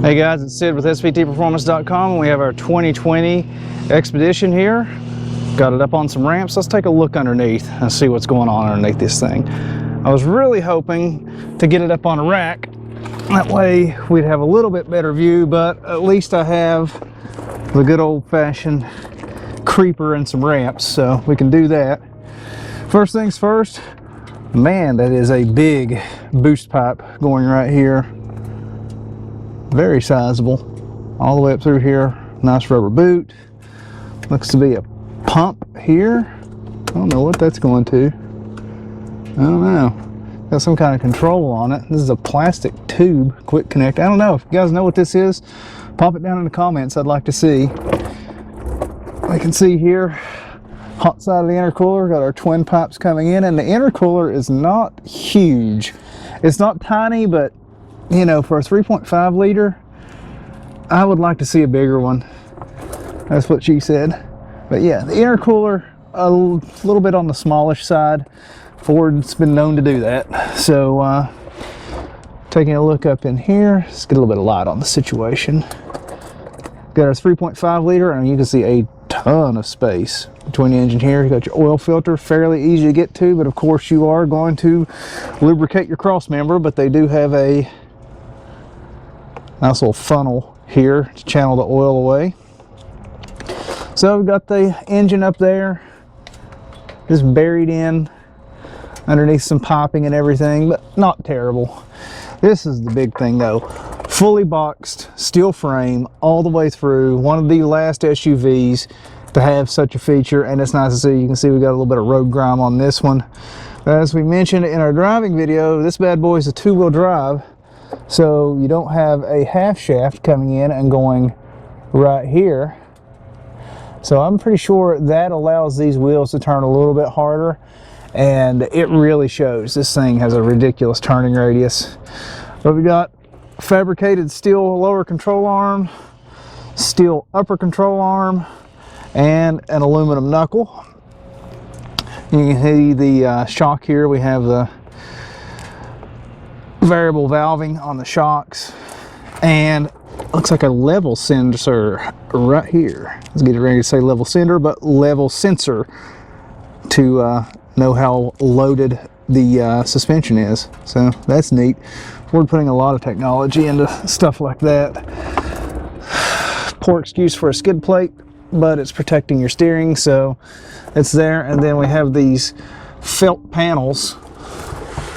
Hey guys, it's Sid with SVTperformance.com and we have our 2020 Expedition here. Got it up on some ramps. Let's take a look underneath and see what's going on underneath this thing. I was really hoping to get it up on a rack. That way we'd have a little bit better view, but at least I have the good old-fashioned creeper and some ramps, so we can do that. First things first, man, that is a big boost pipe going right here. Very sizable, all the way up through here. Nice rubber boot. Looks to be a pump here. I don't know what that's going to. I don't know. Got some kind of control on it. This is a plastic tube, quick connect. I don't know if you guys know what this is. Pop it down in the comments. I'd like to see. I can see here, hot side of the intercooler. Got our twin pipes coming in, and the intercooler is not huge. It's not tiny, but you know, for a 3.5 liter, I would like to see a bigger one. That's what she said. But yeah, the intercooler, a little bit on the smallish side. Ford's been known to do that. So, taking a look up in here, let's get a little bit of light on the situation. Got our 3.5 liter, and you can see a ton of space between the engine here. You got your oil filter, fairly easy to get to, but of course you are going to lubricate your cross member, but they do have a nice little funnel here to channel the oil away. So we've got the engine up there, just buried in underneath some piping and everything, but not terrible. This is the big thing though. Fully boxed steel frame all the way through. One of the last SUVs to have such a feature, and it's nice to see. You can see we got a little bit of road grime on this one. As we mentioned in our driving video, this bad boy is a two-wheel drive. So you don't have a half shaft coming in and going right here. So I'm pretty sure that allows these wheels to turn a little bit harder, and it really shows. This thing has a ridiculous turning radius. But we got fabricated steel lower control arm, steel upper control arm, and an aluminum knuckle. You can see the shock here. We have the variable valving on the shocks, and looks like a level sensor right here. Let's get it ready to say level sender, but level sensor to know how loaded the suspension is. So that's neat. Ford putting a lot of technology into stuff like that. Poor excuse for a skid plate, but it's protecting your steering, so it's there. And then we have these felt panels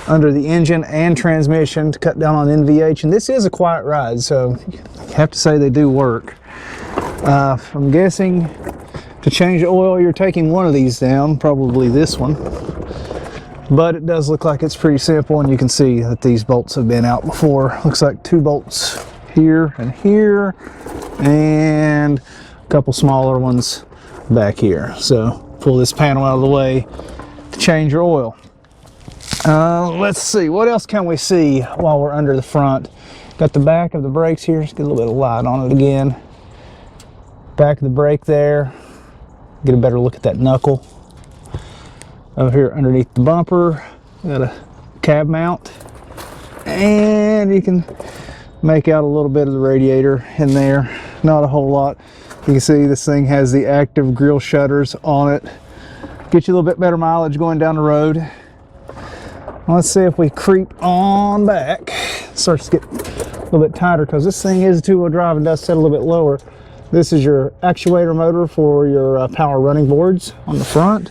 under the engine and transmission to cut down on NVH, and this is a quiet ride, so you have to say they do work. I'm guessing to change the oil you're taking one of these down, probably this one, but it does look like it's pretty simple, and you can see that these bolts have been out before. Looks like 2 bolts here and here, and a couple smaller ones back here. So pull this panel out of the way to change your oil. Let's see, what else can we see while we're under the front? Got the back of the brakes here. Let's get a little bit of light on it again. Back of the brake there. Get a better look at that knuckle. Over here underneath the bumper, got a cab mount. And you can make out a little bit of the radiator in there. Not a whole lot. You can see this thing has the active grille shutters on it. Get you a little bit better mileage going down the road. Let's see if we creep on back. It starts to get a little bit tighter because this thing is a two-wheel drive and does set a little bit lower. This is your actuator motor for your power running boards on the front.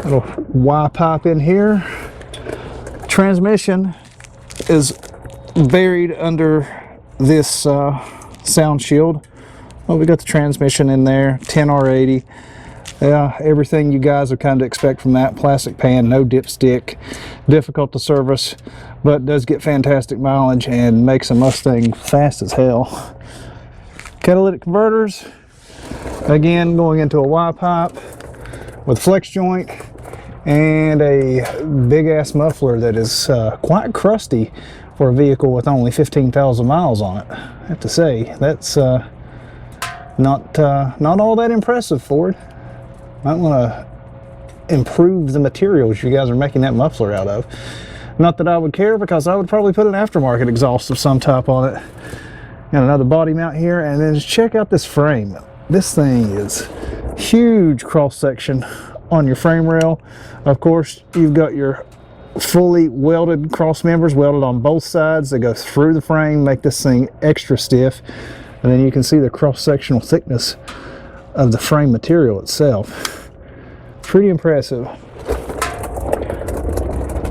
Little Y pipe in here. Transmission is buried under this sound shield. Well, we got the transmission in there, 10R80. Yeah, everything you guys would kind of expect from that. Plastic pan, no dipstick, difficult to service, but does get fantastic mileage and makes a Mustang fast as hell. Catalytic converters, again going into a Y pipe with flex joint, and a big ass muffler that is quite crusty for a vehicle with only 15,000 miles on it. I have to say, that's not all that impressive, Ford. Might want to improve the materials you guys are making that muffler out of. Not that I would care, because I would probably put an aftermarket exhaust of some type on it. Got another body mount here, and then just check out this frame. This thing is huge cross section on your frame rail. Of course, you've got your fully welded cross members welded on both sides. They go through the frame, make this thing extra stiff, and then you can see the cross sectional thickness of the frame material itself. Pretty impressive.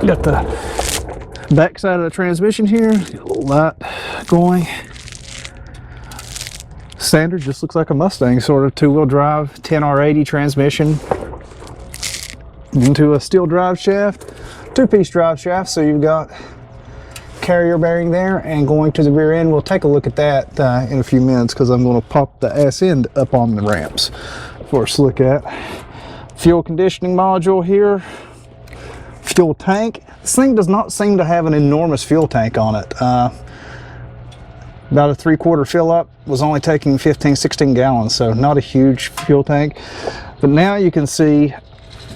Got the back side of the transmission here, got a little light going. Standard, just looks like a Mustang, sort of two-wheel drive 10R80 transmission into a steel drive shaft, two-piece drive shaft. So you've got carrier bearing there, and going to the rear end, we'll take a look at that in a few minutes, because I'm going to pop the ass end up on the ramps for us to look at. Fuel conditioning module here, fuel tank. This thing does not seem to have an enormous fuel tank on it. About a 3/4 fill up, was only taking 15-16 gallons, so not a huge fuel tank. But now you can see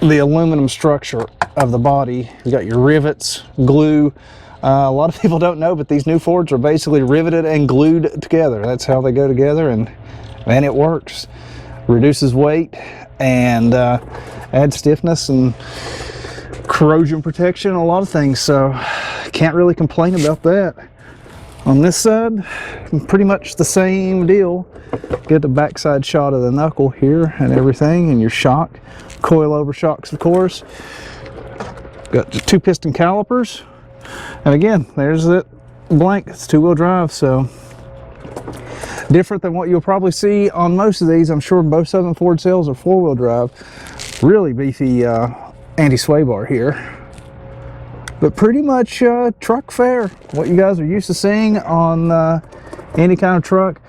the aluminum structure of the body. You got your rivets, glue. A lot of people don't know, but these new Fords are basically riveted and glued together. That's how they go together, and man, it works. Reduces weight and adds stiffness and corrosion protection, a lot of things, so can't really complain about that. On this side, pretty much the same deal. Get the backside shot of the knuckle here and everything, and your shock, coilover shocks, of course. Got the 2 piston calipers, and again, there's that blank. It's 2-wheel drive, so different than what you'll probably see on most of these. I'm sure most Southern Ford sales are 4-wheel drive. Really beefy anti-sway bar here. But pretty much truck fare, what you guys are used to seeing on any kind of truck.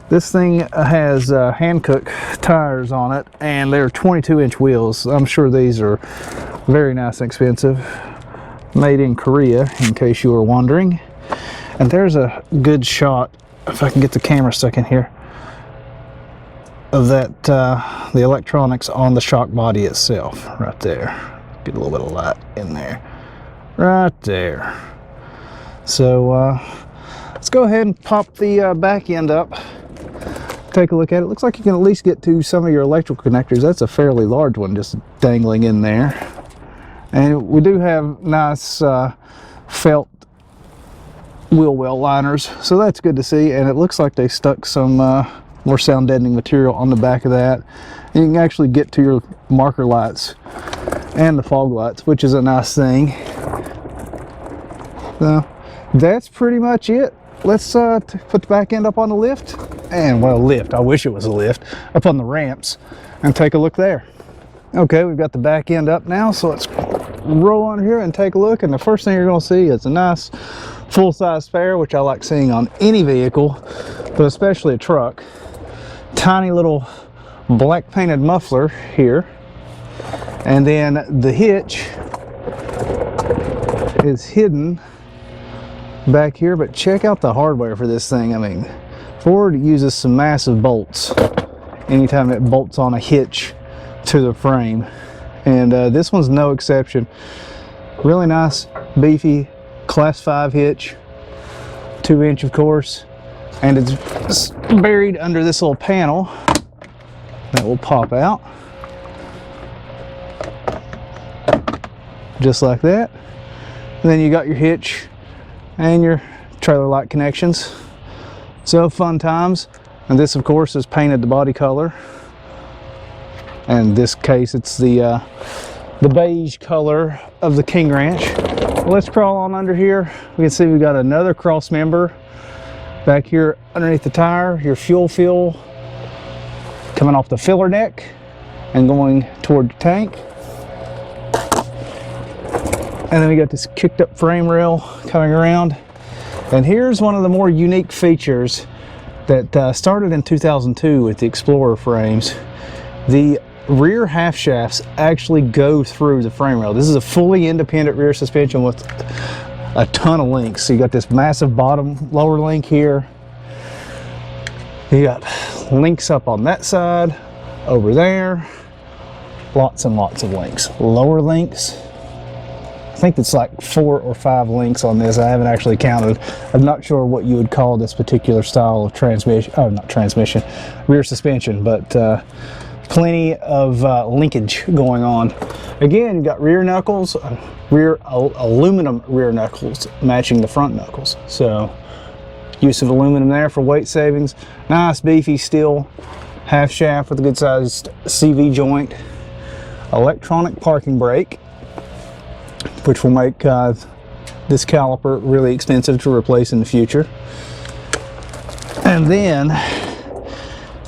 This thing has Hankook tires on it, and they're 22-inch wheels. I'm sure these are very nice and expensive. Made in Korea, in case you were wondering. And there's a good shot, if I can get the camera stuck in here, of that the electronics on the shock body itself, right there. Get a little bit of light in there. Right there. So let's go ahead and pop the back end up. Take a look at it. Looks like you can at least get to some of your electrical connectors. That's a fairly large one just dangling in there. And we do have nice felt wheel well liners, so that's good to see. And it looks like they stuck some more sound deadening material on the back of that. And you can actually get to your marker lights and the fog lights, which is a nice thing. So that's pretty much it. Let's put the back end up on the lift, and well, lift, I wish it was a lift, up on the ramps, and take a look there. Okay, we've got the back end up now, so let's roll on here and take a look. And the first thing you're going to see is a nice full-size spare, which I like seeing on any vehicle, but especially a truck. Tiny little black painted muffler here, and then the hitch is hidden back here. But check out the hardware for this thing. I mean, Ford uses some massive bolts anytime it bolts on a hitch to the frame, and this one's no exception. Really nice, beefy Class 5 hitch, 2-inch of course, and it's buried under this little panel that will pop out just like that. And then you got your hitch and your trailer light connections. So fun times. And this of course is painted the body color, and in this case it's the beige color of the King Ranch. Well, let's crawl on under here. We can see we've got another cross member back here underneath the tire. Your fuel fill coming off the filler neck and going toward the tank. And then we got this kicked up frame rail coming around. And here's one of the more unique features that started in 2002 with the Explorer frames. The rear half shafts actually go through the frame rail. This is a fully independent rear suspension with a ton of links. So you got this massive bottom lower link here. You got links up on that side, over there. Lots and lots of links. Lower links think it's like 4 or 5 links on this. I haven't actually counted. I'm not sure what you would call this particular style of transmission, oh, not transmission, rear suspension, but plenty of linkage going on. Again, you've got rear knuckles, aluminum rear knuckles matching the front knuckles. So use of aluminum there for weight savings. Nice beefy steel half shaft with a good sized CV joint. Electronic parking brake, which will make this caliper really expensive to replace in the future. And then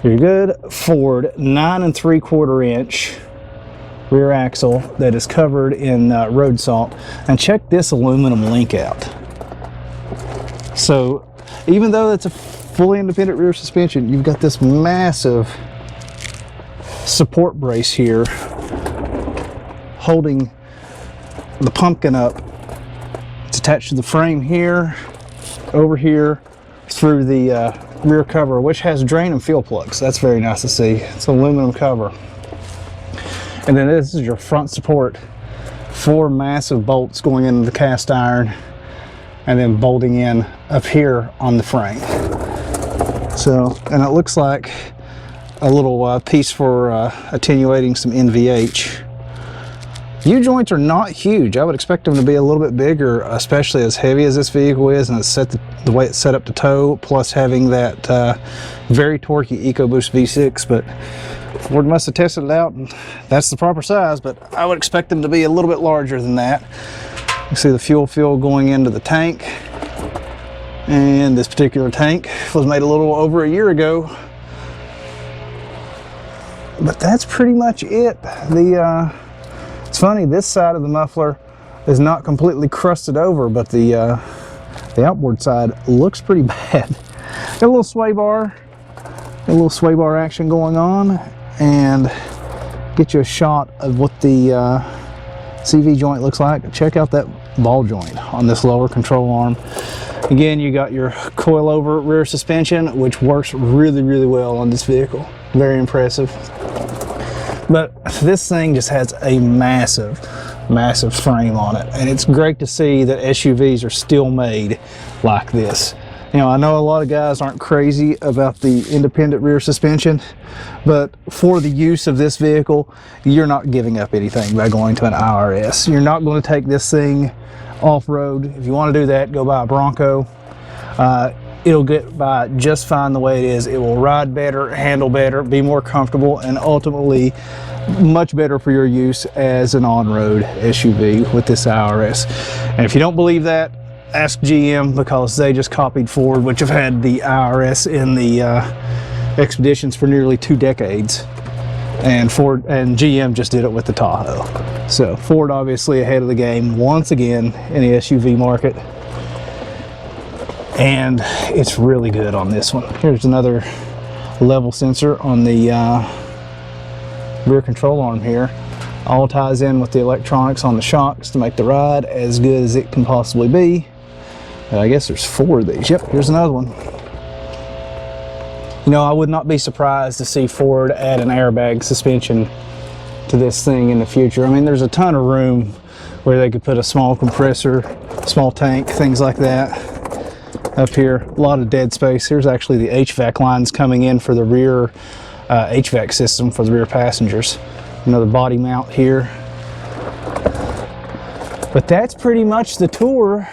your good Ford 9 3/4 inch rear axle that is covered in road salt. And check this aluminum link out. So even though it's a fully independent rear suspension, you've got this massive support brace here holding the pumpkin up. It's attached to the frame here, over here, through the rear cover, which has drain and fuel plugs. That's very nice to see. It's an aluminum cover. And then this is your front support. 4 massive bolts going into the cast iron and then bolting in up here on the frame. So, and it looks like a little piece for attenuating some NVH. U-joints are not huge. I would expect them to be a little bit bigger, especially as heavy as this vehicle is, and it's set the way it's set up to tow, plus having that very torquey EcoBoost V6. But Ford must have tested it out, and that's the proper size, but I would expect them to be a little bit larger than that. You see the fuel fill going into the tank, and this particular tank was made a little over a year ago. But that's pretty much it. It's funny, this side of the muffler is not completely crusted over, but the outboard side looks pretty bad. Got a little sway bar action going on, and get you a shot of what the CV joint looks like. Check out that ball joint on this lower control arm. Again, you got your coil-over rear suspension, which works really, really well on this vehicle. Very impressive. But this thing just has a massive, massive frame on it, and it's great to see that SUVs are still made like this. You know, I know a lot of guys aren't crazy about the independent rear suspension, but for the use of this vehicle, you're not giving up anything by going to an IRS. You're not going to take this thing off-road. If you want to do that, go buy a Bronco. It'll get by just fine the way it is. It will ride better, handle better, be more comfortable, and ultimately much better for your use as an on-road SUV with this IRS. And if you don't believe that, ask GM, because they just copied Ford, which have had the IRS in the Expeditions for nearly 2 decades. And Ford and GM just did it with the Tahoe. So Ford obviously ahead of the game once again in the SUV market. And it's really good on this one. Here's another level sensor on the rear control arm here. All ties in with the electronics on the shocks to make the ride as good as it can possibly be. And I guess there's 4 of these. Yep, here's another one. You know, I would not be surprised to see Ford add an airbag suspension to this thing in the future. I mean, there's a ton of room where they could put a small compressor, small tank, things like that. Up here, a lot of dead space. Here's actually the HVAC lines coming in for the rear HVAC system for the rear passengers. Another body mount here. But that's pretty much the tour.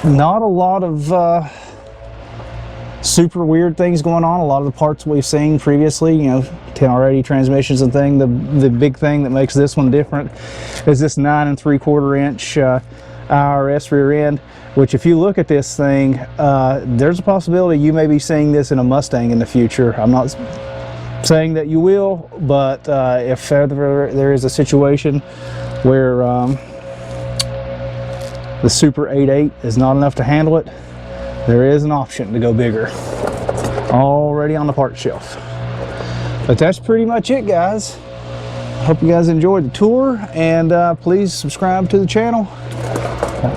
Not a lot of super weird things going on. A lot of the parts we've seen previously, you know, 10R80 transmissions and thing. The big thing that makes this one different is this 9 3/4 inch IRS rear end, which if you look at this thing, there's a possibility you may be seeing this in a Mustang in the future. I'm not saying that you will, but if there is a situation where the Super 8.8 is not enough to handle it, there is an option to go bigger already on the part shelf. But that's pretty much it, guys. I hope you guys enjoyed the tour, and please subscribe to the channel.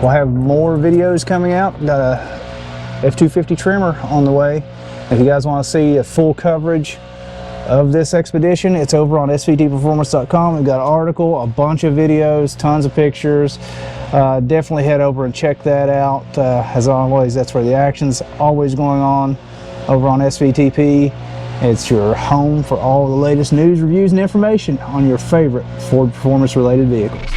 We'll have more videos coming out. Got a F-250 trimmer on the way. If you guys want to see a full coverage of this expedition. It's over on svtperformance.com. We've got an article, a bunch of videos, tons of pictures. Definitely head over and check that out. As always, that's where the action's always going on, over on SVTP. It's your home for all the latest news, reviews, and information on your favorite Ford performance related vehicles.